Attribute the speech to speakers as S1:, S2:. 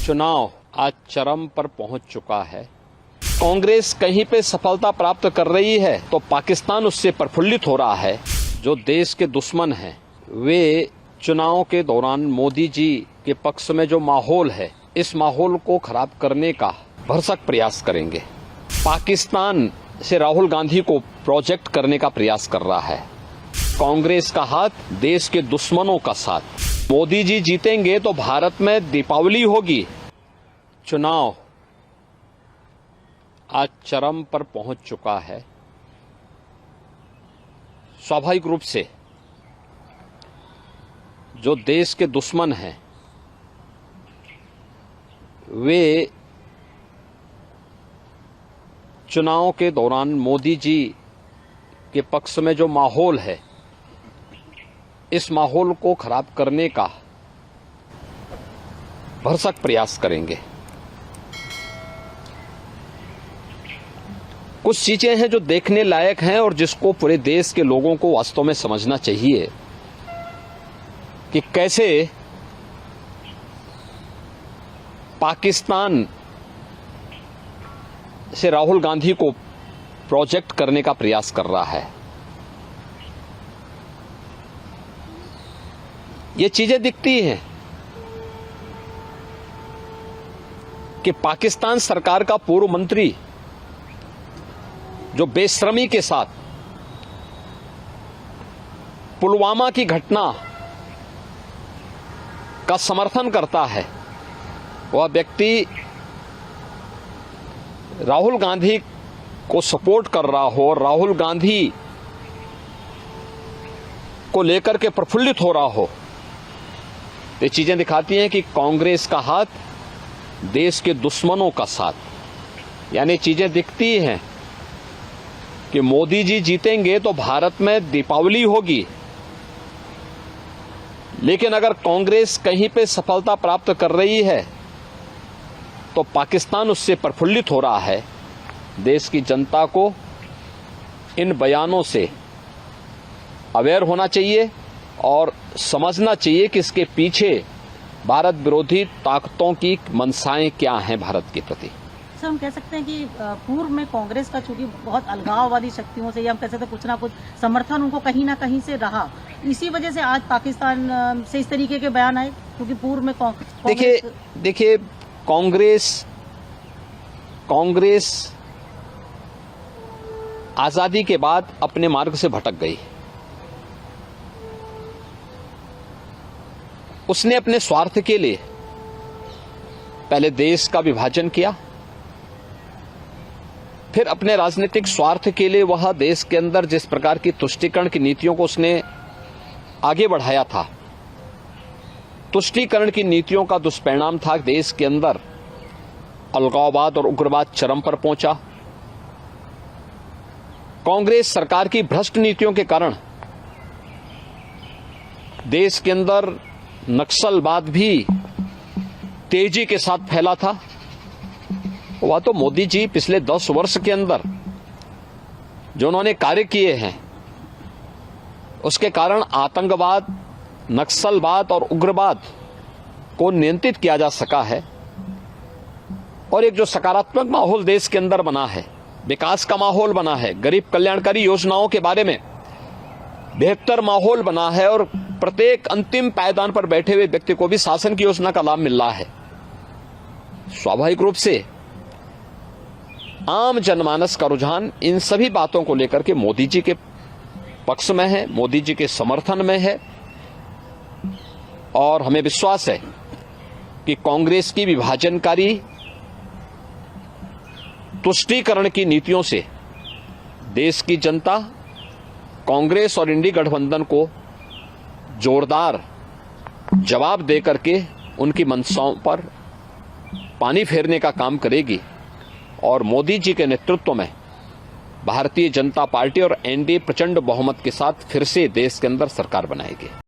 S1: चुनाव आज चरम पर पहुंच चुका है। कांग्रेस कहीं पे सफलता प्राप्त कर रही है तो पाकिस्तान उससे प्रफुल्लित हो रहा है। जो देश के दुश्मन हैं वे चुनाव के दौरान मोदी जी के पक्ष में जो माहौल है, इस माहौल को खराब करने का भरसक प्रयास करेंगे। पाकिस्तान से राहुल गांधी को प्रोजेक्ट करने का प्रयास कर रहा है। कांग्रेस का हाथ देश के दुश्मनों का साथ। मोदी जी जीतेंगे तो भारत में दीपावली होगी। चुनाव आज चरम पर पहुंच चुका है। स्वाभाविक रूप से जो देश के दुश्मन हैं वे चुनाव के दौरान मोदी जी के पक्ष में जो माहौल है, इस माहौल को खराब करने का भरसक प्रयास करेंगे। कुछ चीजें हैं जो देखने लायक हैं और जिसको पूरे देश के लोगों को वास्तव में समझना चाहिए कि कैसे पाकिस्तान से राहुल गांधी को प्रोजेक्ट करने का प्रयास कर रहा है। ये चीजें दिखती हैं कि पाकिस्तान सरकार का पूर्व मंत्री जो बेशर्मी के साथ पुलवामा की घटना का समर्थन करता है, वह व्यक्ति राहुल गांधी को सपोर्ट कर रहा हो और राहुल गांधी को लेकर के प्रफुल्लित हो रहा हो, ये चीजें दिखाती हैं कि कांग्रेस का हाथ देश के दुश्मनों का साथ। यानी चीजें दिखती हैं कि मोदी जी जीतेंगे तो भारत में दीपावली होगी। लेकिन अगर कांग्रेस कहीं पे सफलता प्राप्त कर रही है तो पाकिस्तान उससे प्रफुल्लित हो रहा है। देश की जनता को इन बयानों से अवेयर होना चाहिए और समझना चाहिए कि इसके पीछे भारत विरोधी ताकतों की मंशाएं क्या हैं भारत के प्रति।
S2: सर, हम कह सकते हैं कि पूर्व में कांग्रेस का चूंकि बहुत अलगाववादी शक्तियों से, या हम कह सकते हैं कुछ ना कुछ समर्थन उनको कहीं ना कहीं से रहा, इसी वजह से आज पाकिस्तान से इस तरीके के बयान आए। क्योंकि पूर्व में
S1: देखिए कांग्रेस आजादी के बाद अपने मार्ग से भटक गई। उसने अपने स्वार्थ के लिए पहले देश का विभाजन किया, फिर अपने राजनीतिक स्वार्थ के लिए वह देश के अंदर जिस प्रकार की तुष्टीकरण की नीतियों को उसने आगे बढ़ाया था, तुष्टीकरण की नीतियों का दुष्परिणाम था देश के अंदर अलगाववाद और उग्रवाद चरम पर पहुंचा। कांग्रेस सरकार की भ्रष्ट नीतियों के कारण देश के अंदर नक्सलवाद भी तेजी के साथ फैला था। वह तो मोदी जी पिछले 10 वर्ष के अंदर जो उन्होंने कार्य किए हैं, उसके कारण आतंकवाद, नक्सलवाद और उग्रवाद को नियंत्रित किया जा सका है। और एक जो सकारात्मक माहौल देश के अंदर बना है, विकास का माहौल बना है, गरीब कल्याणकारी योजनाओं के बारे में बेहतर माहौल बना है और प्रत्येक अंतिम पायदान पर बैठे हुए व्यक्ति को भी शासन की योजना का लाभ मिल रहा है। स्वाभाविक रूप से आम जनमानस का रुझान इन सभी बातों को लेकर के मोदी जी के पक्ष में है, मोदी जी के समर्थन में है। और हमें विश्वास है कि कांग्रेस की विभाजनकारी तुष्टीकरण की नीतियों से देश की जनता कांग्रेस और इंडी गठबंधन को जोरदार जवाब देकर के उनकी मंशाओं पर पानी फेरने का काम करेगी और मोदी जी के नेतृत्व में भारतीय जनता पार्टी और एनडीए प्रचंड बहुमत के साथ फिर से देश के अंदर सरकार बनाएगी।